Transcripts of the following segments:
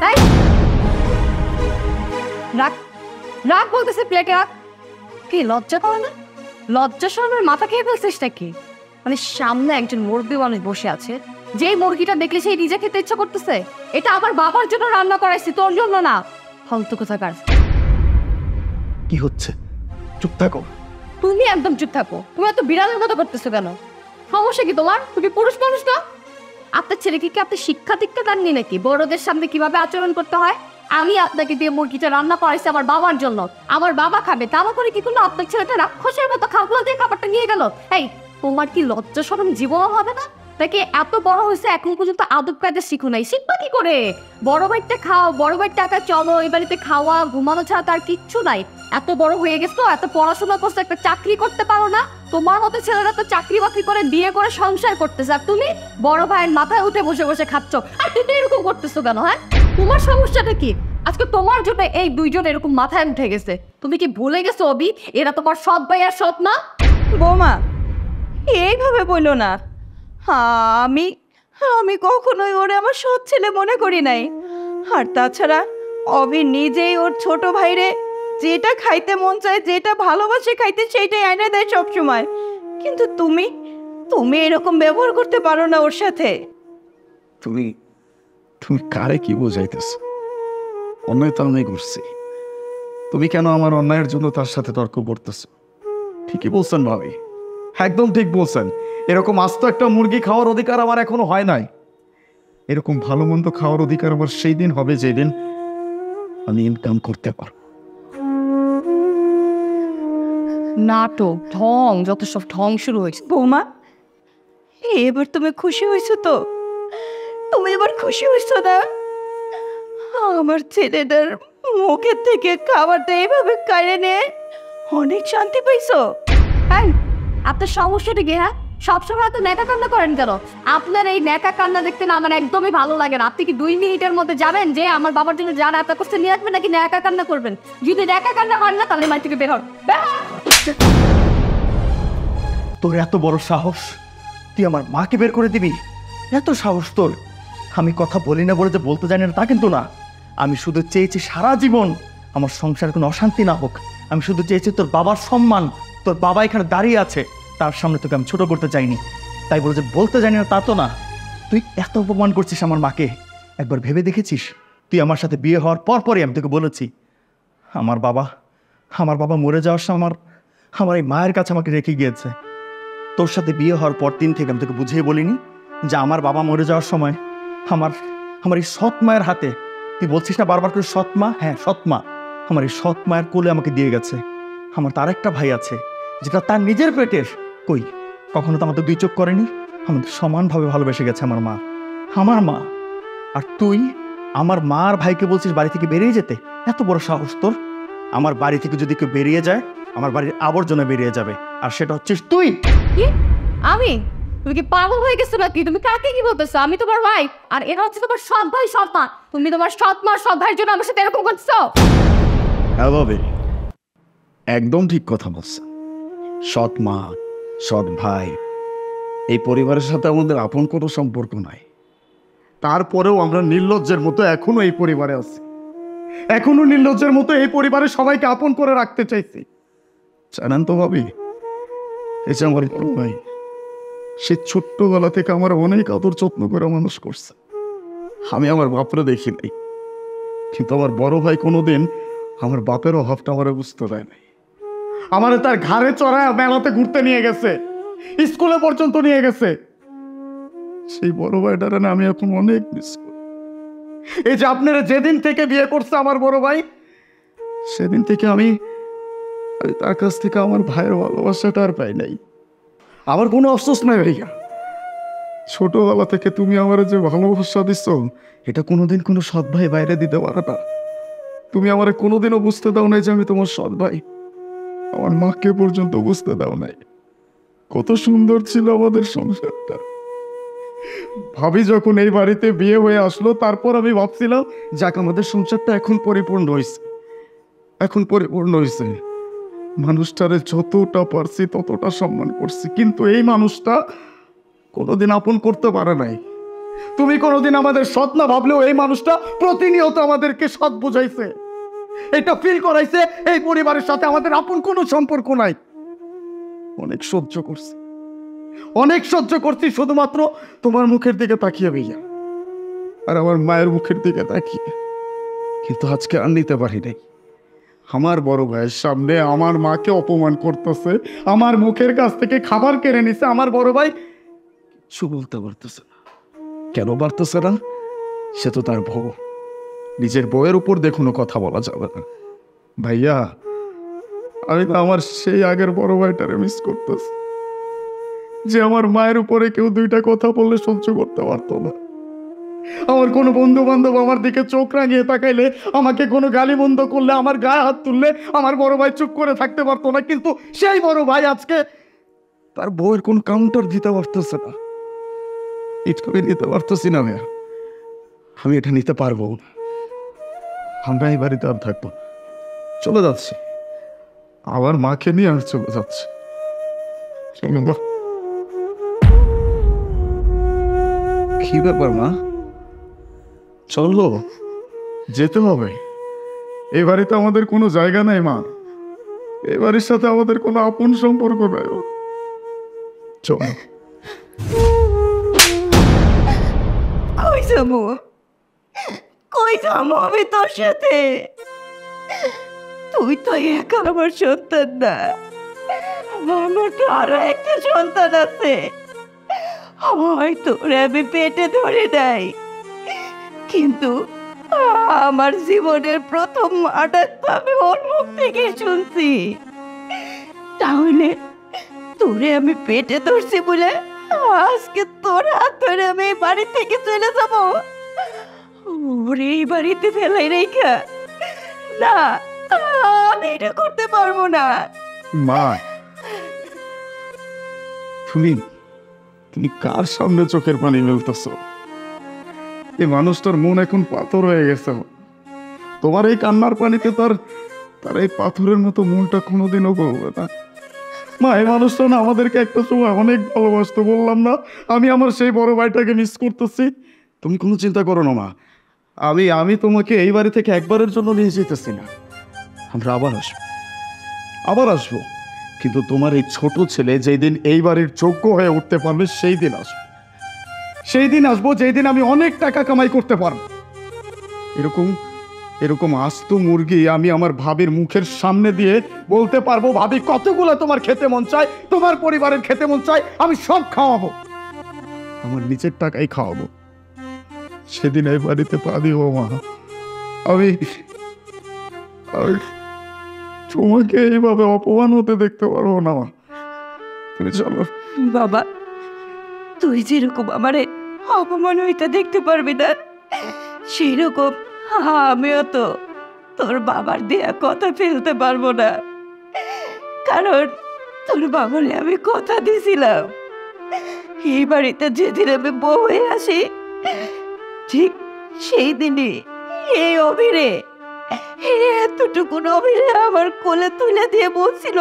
তাই রাখ রাখ বলতেছে, প্লেটে রাখ। কি লজ্জা করে না? লজ্জা শরমের মাথা খেয়ে ফেলছিস নাকি? মানে সামনে একজন মুরগি মানুষ বসে আছে, যেই মুরগিটা দেখলে সেই নিজে খেতে ইচ্ছা করতেছে। এটা আমার বাবার জন্য রান্না করাইছি, তোর জন্য না। ফালতু কোথাকার। কি হচ্ছে? চুপ থাকো। তুমি একদম চুপ থাকো। তুমি এত বিড়ালের মতো করতেছো কেন? সমস্যা কি তোমার? তুমি পুরুষ মানুষ না? আপনার ছেলেকে কি আপনি শিক্ষা দীক্ষা দেননি নাকি বড়দের সামনে কিভাবে আচরণ করতে হয়? আমি আপনাকে দিয়ে মুরগিটা রান্না করাইছি আমার বাবার জন্য, আমার বাবা খাবে। তা করে কি করলো? আপনার ছেলেটা রাক্ষসের মতো খাবলা দিয়ে খাবারটা নিয়ে গেল। এই তোমার কি লজ্জা শরম জীবন হবে না? তাকে এত বড় হয়েছে এখন পর্যন্ত আদব কায়দা শিখো নাই, শিখবা কি করে? বড় ভাইটা খাও, বড় ভাইয়ের টাকা চলো, এই বাড়িতে খাওয়া ঘুমানো ছাড়া তার কিচ্ছু নাই। এত বড় হয়ে গেছো, এত পড়াশোনা করছো, একটা চাকরি করতে পারো না? তোমার মতো ছেলেরা তো চাকরি বাকরি করে বিয়ে করে সংসার করতেছে, আর তুমি বড় ভাইয়ের মাথায় উঠে বসে বসে খাচ্ছ। আর তুমি এরকম করতেছো কেন? হ্যাঁ, তোমার সমস্যাটা কি? আজকে তোমার জন্য এই দুইজন এরকম মাথায় উঠে গেছে। তুমি কি ভুলে গেছো অবি, এরা তোমার সৎ ভাই আর সৎ মা? বৌমা এইভাবে বললো না। আমি আমি কখনোই ওরে আমার সৎ ছেলে মনে করি নাই। আর তাছাড়া অবি নিজেই ওর ছোট ভাইরে যেটা খাইতে মন চায়, যেটা ভালোবাসে খাইতে, সেইটাই এনে দেয় সবসময়। কিন্তু তুমি তুমি এরকম ব্যবহার করতে পারো না ওর সাথে। তুমি তুমি কারে কি বোঝাইতেছ? অন্যায় তো আমি করছি, তুমি কেন আমার অন্যায়ের জন্য তার সাথে তর্ক করতেছ? ঠিকই বলছেন ভাবি, একদম ঠিক বলছেন। এরকম আস্ত একটা মুরগি খাওয়ার অধিকার আমার এখনো হয় নাই। এরকম ভালো মন্দ খাওয়ার অধিকার আমার সেই দিন হবে যেদিন আমি ইনকাম করতে পারব। নাটক, ঢং, যত সব ঢং শুরু হয়েছে। বৌমা এবার তুমি খুশি হয়েছো তো? তুমি এবার খুশি হয়েছো না? আমার ছেলেটার মুখের থেকে খাবারটা এইভাবে কাড়ে নিয়ে অনেক শান্তি পাইছো? হ্যাঁ, আপনার সমস্যাটা কি? হ্যাঁ, সবসময় এত ন্যাকা কান্না করেন কেন? আপনার এই ন্যাকা কান্না দেখতে না আমার একদমই ভালো লাগে না। আপনি কি 2 মিনিটের মধ্যে যাবেন যে আমার বাবার জন্য যা রান্না করতে নিয়ে আসবেন, নাকি ন্যাকা কান্না করবেন? যদি ন্যাকা কান্না করেন না, তাহলে মাই থেকে বের হন। তোর এত বড় সাহস, তুই আমার মাকে বের করে দিবি? এত সাহস তোর? আমি কথা বলি না বলে যে বলতে জানি না তা কিন্তু না। আমি শুধু চেয়েছি সারা জীবন আমার সংসারে কোনো অশান্তি না হোক। আমি শুধু চেয়েছি তোর বাবার সম্মান। তোর বাবা এখানে দাঁড়িয়ে আছে, তার সামনে তোকে আমি ছোট করতে চাইনি। তাই বলে যে বলতে জানি না তা তো না। তুই এত অপমান করছিস আমার মাকে, একবার ভেবে দেখেছিস? তুই আমার সাথে বিয়ে হওয়ার পরই আমি তোকে বলেছি আমার বাবা মরে যাওয়ার সময় আমার এই মায়ের কাছে আমাকে রেখে গিয়েছে। তোর সাথে বিয়ে হওয়ার পর দিন থেকে আমি তোকে বুঝিয়ে বলিনি যে আমার বাবা মরে যাওয়ার সময় আমার এই সৎ মায়ের হাতে, তুই বলছিস না বারবার করে সৎ মা, হ্যাঁ সৎ মা, আমার এই সৎ মায়ের কোলে আমাকে দিয়ে গেছে। আমার তার একটা ভাই আছে যেটা তার নিজের পেটের, কই কখনো তো আমাদের 2 চোখ করেনি। আমাদের সমানভাবে ভালোবেসে গেছে আমার মা। আর তুই আমার মা আর ভাইকে বলছিস বাড়ি থেকে বেরিয়ে যেতে? এত বড় সাহস তোর? আমার বাড়ি থেকে যদি কেউ বেরিয়ে যায়, আমার বাড়ির আবর্জনা বেরিয়ে যাবে, আর সেটা হচ্ছিস তুই। কি? আমি? তুমি কি পাগল হয়ে গেছো নাকি? তুমি কাকে কি বলতেছো? আমি তোমার ভাই, আর এরা হচ্ছে তোমার সৎ ভাই সৎ মা। তুমি তোমার সৎ মা সৎ ভাইয়ের জন্য আমার সাথে এরকম করছো? হ্যাঁ ভাবি, একদম ঠিক কথা বলছেন। সৎ মা, সৎ ভাই, এই পরিবারের সাথে আমাদের আপন কোনো সম্পর্ক নাই। তারপরেও আমরা নির্লজ্জের মতো এখনো এই পরিবারে আছি। এখনো নির্লজ্জের মতো এই পরিবারে সবাইকে আপন করে রাখতে চাইছি। জানেন তো ভাবি, এই যে আমার বড় ভাই, সে ছোট্টবেলা থেকে আমার অনেক আদর যত্ন করে মানুষ করছে। আমি আমার বাপরে দেখি নাই, কিন্তু আমার বড় ভাই কোনোদিন আমার বাপের অভাবটা আমার বুঝতে দেয় নাই। আমার তার ঘাড়ে চড়ায় মেলাতে ঘুরতে নিয়ে গেছে, স্কুলে পর্যন্ত নিয়ে গেছে। সেই বড় ভাইটারে না আমি এখন অনেক মিস করি। এই যে আপনারা যেদিন থেকে বিয়ে করছে আমার বড় ভাই, সেদিন থেকে আমি তার কাছ থেকে আমার ভাইয়ের ভালোবাসাটা আর পাই নাই। আমার কোনো আফসোস নাই ভাইয়া, ছোটবেলা থেকে তুমি আমার যে ভালোবাসা দিচ্ছ, এটা কোনোদিন কোনো সৎ ভাই বাইরে দিতে পারে না। তুমি আমার কোনোদিনও বুঝতে দাও নাই যে আমি তোমার সৎ ভাই। আমার মাকে পর্যন্ত বুঝতে দাও নাই। কত সুন্দর ছিল আমাদের সংসারটা। ভাবি যখন এই বাড়িতে বিয়ে হয়ে আসলো, তারপর আমি ভাবছিলাম যাক আমাদের সংসারটা এখন পরিপূর্ণ হয়েছে। মানুষটারে যতটা পারছি ততটা সম্মান করছি, কিন্তু এই মানুষটা কোনোদিন আপন করতে পারে নাই। তুমি কোনোদিন আমাদের সৎ না ভাবলেও এই মানুষটা প্রতিনিয়ত আমাদেরকে সৎ বোঝাইছে, এটা ফিল করাইছে এই পরিবারের সাথে আমাদের আপন কোনো সম্পর্ক নাই। অনেক সহ্য করছি, অনেক সহ্য করছি শুধুমাত্র তোমার মুখের দিকে তাকিয়ে ভাইয়া, আর আমার মায়ের মুখের দিকে তাকিয়ে। কিন্তু আজকে আর নিতে পারি নাই। আমার বড় ভাইয়ের সামনে আমার মাকে অপমান করতেছে, আমার মুখের কাছ থেকে খাবার কেড়ে নিছে। আমার বড় ভাই কিছু বলতে পারতেছে না। কেন পারতেছে না? সে তো তার বউ, নিজের বউয়ের উপর দেখুন কথা বলা যাবে না। ভাইয়া, আমি তো আমার সেই আগের বড় ভাইটারে মিস করতেছি, যে আমার মায়ের উপরে কেউ দুইটা কথা বললে সহ্য করতে পারতো না। আমার কোনো বন্ধু বান্ধব আমার দিকে চোখ রাঙিয়ে তাকাইলে, আমাকে কোনো গালি বন্ধ করলে, আমার গায়ে হাত তুললে আমার বড় ভাই চুপ করে থাকতে পারতো না। কিন্তু সেই বড় ভাই আজকে তার বউয়ের কোন কাউন্টার দিতে পারতেছে না। এটা আমি নিতে পারতেছি না ভাইয়া, আমি এটা নিতে পারবো না। আমরা এই বাড়িতে আর থাকবো না, চলে যাচ্ছি। আমার মাকে নিয়ে আর চলে যাচ্ছে। কি ব্যাপার মা, চলো, যেতে হবে। এ বাড়িতে আমাদের কোনো জায়গা নাই মা, এ বাড়ির সাথে আমাদের কোনো আপন সম্পর্ক নাই। চলো। কই যাবো, কই যাবো আমি তোর সাথে? তুই তো একা আমার সন্তান না, আমার তো আরো একটা সন্তান আছে। হয়তো আমি পেটে ধরে নাই, কিন্তু আমার জীবনের প্রথম আঘাত আমি ওর মুখ থেকে শুনছি। তাহলে তোরে আমি পেটে ধরছি বলে আজকে তোর হাত ধরে আমি এই বাড়ি থেকে চলে যাব? ওরে এই বাড়িতে ফেলাই রেখা না, আমি এটা করতে পারবো না। মা, তুমি তুমি কার সামনে চোখের পানি ফেলতেছ? এই মানুষটার মন এখন পাথর হয়ে গেছে। তোমার এই কান্নার পানিতে তার এই পাথরের মতো মনটা কোনোদিনও করবে না। মা, এই মানুষটা না আমাদেরকে একটা সময় অনেক ভালোবাসতো, বললাম না আমি আমার সেই বড় ভাইটাকে মিস করতেছি। তুমি কোনো চিন্তা করো না মা, আমি তোমাকে এই বাড়ি থেকে একবারের জন্য নিয়ে যেতেছি না। আমরা আবার আসবো, কিন্তু তোমার এই ছোট ছেলে যেই দিন এই বাড়ির যোগ্য হয়ে উঠতে পারবে সেই দিন আসবো, যেই দিন আমি অনেক টাকা কামাই করতে পারবো। এরকম আস্ত মুরগি আমি আমার ভাবির মুখের সামনে দিয়ে বলতে পারবো, ভাবি কতগুলো তোমার খেতে মন চায়, তোমার পরিবারের খেতে মন চায়, আমি সব খাওয়াবো, আমার নিজের টাকাই খাওয়াবো। সেদিন এই বাড়িতে পা দিব মা, আমি তোমাকে এইভাবে অপমান হতে দেখতে পারবো না মা, তুমি চলো। বাবা, তুই যেরকম আমারে অপমান হইতে দেখতে পারবি না, সেই রকম আমিও তো তোর বাবার দেয়া কথা ফেলতে পারবো না। কারণ তোর বাবারে আমি কথা দিয়েছিলাম, এই বাড়িতে যেদিন আমি বউ হয়ে আসি ঠিক সেই দিনই এই অভিরে, এতটুকু অভিরে আমার কোলে তুলে দিয়ে বলছিল,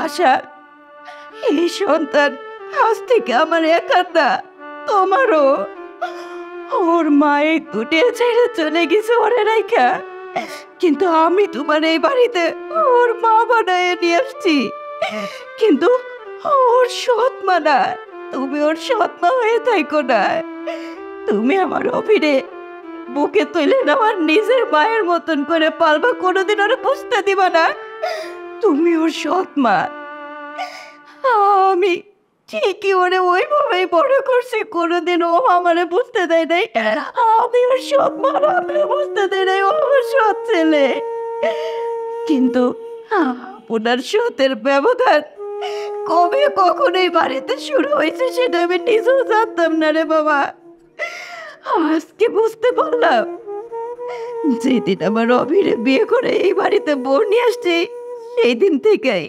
আশা এই সন্তান আজ থেকে আমার একার না, তোমারও। ওর মায়ে দুটে ছেড়ে চলে গেছে ওরে রাইখা, কিন্তু আমি তোমার এই বাড়িতে ওর মা বানায় নিয়ে আসছি। কিন্তু ওর সৎ মা না, তুমি ওর সৎ মা হয়ে থাকো না। তুমি আমার অভিরে বুকে তুলে নেওয়ার নিজের মায়ের মতন করে পালবা, কোনোদিন ওরে বুঝতে দিবা না তুমি ওর সৎ মা। আমি ঠিকই ওরে ওইভাবেই বড় করছি, কোনোদিন ও আমারে বুঝতে দেয় নাই আমি ওর সৎ মা, আমি বুঝতে দেয় নাই ও আমার সৎ ছেলে। কিন্তু আপনার সতের ব্যবধান কবে কখন এই বাড়িতে শুরু হয়েছে সেটা আমি নিজেও জানতাম না রে বাবা। আজকে বুঝতে পারলাম, যেদিন আমার অভিরে বিয়ে করে এই বাড়িতে বোন নিয়ে আসছি সেই দিন থেকেই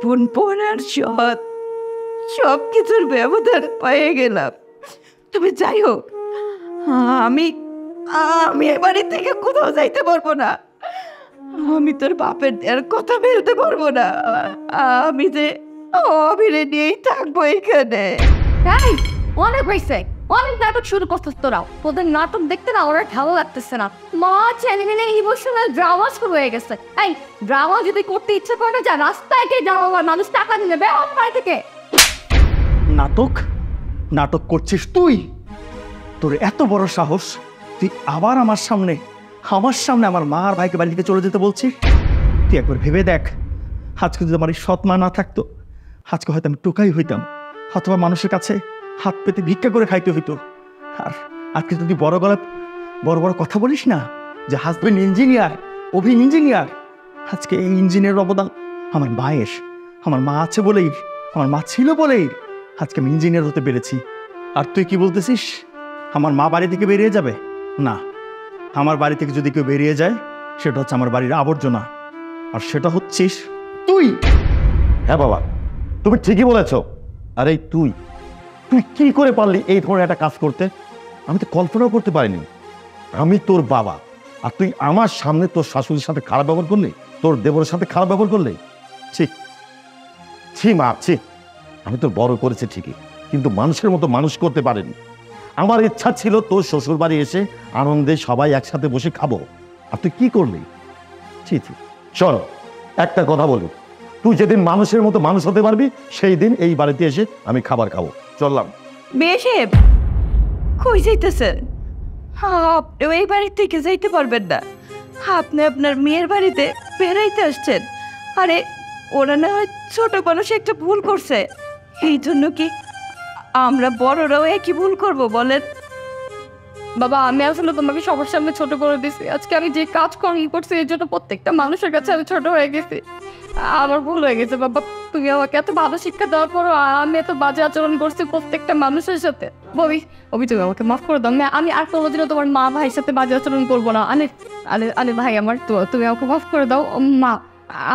বোন বোন আর সব কিছুর ব্যবধান পেয়ে গেলাম। তুমি যাই হোক, আমি এ বাড়ি থেকে কোথাও যাইতে পারবো না, আমি তোর বাপের দেওয়ার কথা ফেলতে পারবো না, আমি যে অভিরে নিয়েই থাকবো এখানে। তাই অনেক হয়েছে, অনেক নাটক শুরু করছিস তোরাও। তোদের নাটক দেখতে না ওরা ভালো লাগতেছে না। মা চ্যানেলে ইমোশনাল ড্রামা শুরু হয়ে গেছে। এই ড্রামা যদি করতে ইচ্ছে করে না, যা রাস্তায় গিয়ে ড্রামা, মানুষ টাকা নিয়ে নেবে আমার বাড়ি থেকে। নাটক নাটক করছিস তুই? তোর এত বড় সাহস, তুই আবার আমার সামনে আমার মা আর ভাইকে বাড়ি থেকে চলে যেতে বলছিস? তুই একবার ভেবে দেখ, আজকে যদি আমার এই সৎ মা না থাকতো, আজকে হয়তো আমি টোকাই হইতাম, অথবা মানুষের কাছে হাত পেতে ভিক্ষা করে খাইতে হইতো। আর আজকে যদি বড় গলায় বড় বড় কথা বলিস না যে হাজবেন্ড ইঞ্জিনিয়ার, অভি ইঞ্জিনিয়ার, আজকে এই ইঞ্জিনিয়ার অবদান আমার মায়ের। আমার মা আছে বলেই, আমার মা ছিল বলেই আজকে আমি ইঞ্জিনিয়ার হতে পেরেছি। আর তুই কি বলতেছিস আমার মা বাড়ি থেকে বেরিয়ে যাবে? না, আমার বাড়ি থেকে যদি কেউ বেরিয়ে যায় সেটা হচ্ছে আমার বাড়ির আবর্জনা, আর সেটা হচ্ছিস তুই। হ্যাঁ বাবা, তুমি ঠিকই বলেছ। আরে তুই তুই কি করে পারলি এই ধরনের একটা কাজ করতে? আমি তো কল্পনাও করতে পারিনি। আমি তোর বাবা, আর তুই আমার সামনে তোর শাশুড়ির সাথে খারাপ ব্যবহার করলি, তোর দেবরের সাথে খারাপ ব্যবহার করলি। ঠিক ছি মা, ছি। আমি তোর বড় করেছি ঠিকই, কিন্তু মানুষের মতো মানুষ করতে পারিনি। আমার ইচ্ছা ছিল তোর শ্বশুর বাড়ি এসে আনন্দে সবাই একসাথে বসে খাবো, আর তুই কি করলি? ছি ছি। শোন, একটা কথা বলি, তুই যেদিন মানুষের মতো মানুষ হতে পারবি সেই দিন এই বাড়িতে এসে আমি খাবার খাবো। চললাম। বেশেব, কই যাইতেছেন? আপনি এই বাড়ি থেকে যাইতে পারবেন না। আপনি আপনার মেয়ের বাড়িতে বেড়াইতে আসছেন। আরে ওরা না হয় ছোট মানুষ একটা ভুল করছে, এই জন্য কি আমরা বড়রাও একই ভুল করব বলেন? বাবা আমি আসলে তোমাকে সবার সামনে ছোট করে দিছি। আজকে আমি যে কাজ করছি এর জন্য প্রত্যেকটা মানুষের কাছে আমি ছোট হয়ে গেছি। আমার ভুল হয়ে গেছে বাবা। তুমি আমাকে এত ভালো শিক্ষা দেওয়ার পরও আমি এত বাজে আচরণ করছি প্রত্যেকটা মানুষের সাথে। ববি ববি তুমি আমাকে মাফ করে দাও। আমি আর কোনোদিনও তোমার মা ভাইয়ের সাথে বাজে আচরণ করবো না। আরে আরে আরে ভাই আমার, তুমি আমাকে মাফ করে দাও। মা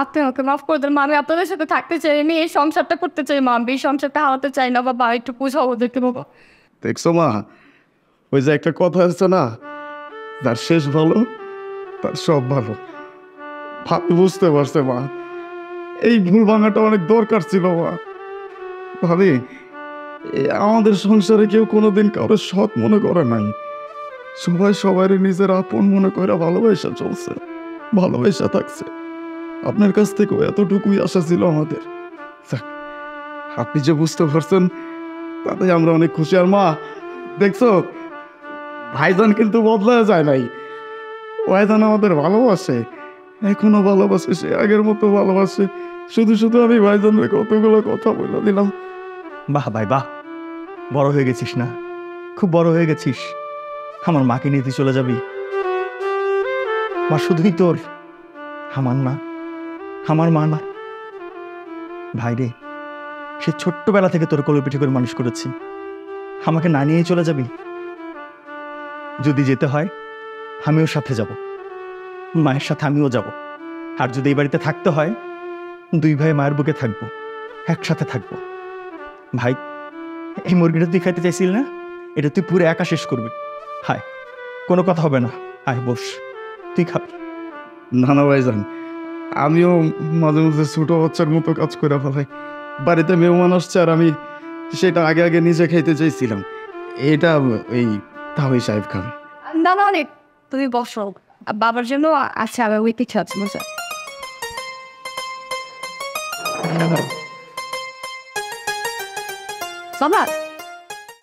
আপনি আমাকে মাফ করে দেন। মা আমি আপনাদের সাথে থাকতে চাই, আমি এই সংসারটা করতে চাই। মা আমি এই সংসারটা হারাতে চাই না। বাবা একটু বুঝাও ওদেরকে বাবা। দেখছো মা, ওই যে একটা কথা আছে না, তার শেষ ভালো তার সব ভালো। ভাবি বুঝতে পারছে মা, এই ভুল ভাঙাটা অনেক দরকার ছিল মা। ভাবি আমাদের সংসারে কেউ কোনোদিন কারো সৎ মনে করে নাই। সবাই সবাই নিজের আপন মনে করে ভালোবাসা চলছে, ভালোবাসা থাকছে। আপনার কাছ থেকেও এতটুকুই আশা ছিল আমাদের। যাক, আপনি যে বুঝতে পারছেন তাতে আমরা অনেক খুশি। আর মা দেখছো, ভাইজান কিন্তু বদলা যায় নাই। ভাইজান আমাদের ভালোবাসে, এখনো ভালোবাসে, সে আগের মতো ভালোবাসে। শুধু শুধু আমি ভাইজানের কতগুলো কথা বলে দিলাম। বাহ ভাই বাহ, বড় হয়ে গেছিস না, খুব বড় হয়ে গেছিস। আমার মাকে নিয়ে তুই চলে যাবি? মা শুধুই তোর, আমার না, আমার মা না। ভাই রে, সে ছোট্টবেলা থেকে তোর কোলে পিঠে করে মানুষ করেছি, আমাকে না নিয়ে চলে যাবি? যদি যেতে হয় আমিও সাথে যাব, মায়ের সাথে আমিও যাব। আর যদি এই বাড়িতে থাকতে হয়, দুই ভাই মায়ের বুকে থাকবো, একসাথে থাকবো। ভাই এই মুরগিটা তুই খাইতে চাইছিল না, এটা তুই পুরো একা শেষ করবি। হায়, কোনো কথা হবে না, আয় বস, তুই খাবি। না না ভাইজান, আমিও মাঝে মাঝে ছোট বাচ্চার মতো কাজ করে ফেলাই। বাড়িতে মেহমান আসছে আর আমি সেটা আগে আগে নিজে খাইতে চাইছিলাম। এটা এই তাহলে সাহেব খাবে। না না অনেক, তুমি বসো। বাবার জন্য আচ্ছা আমি ওই কিছু আছে বুঝা। বাবা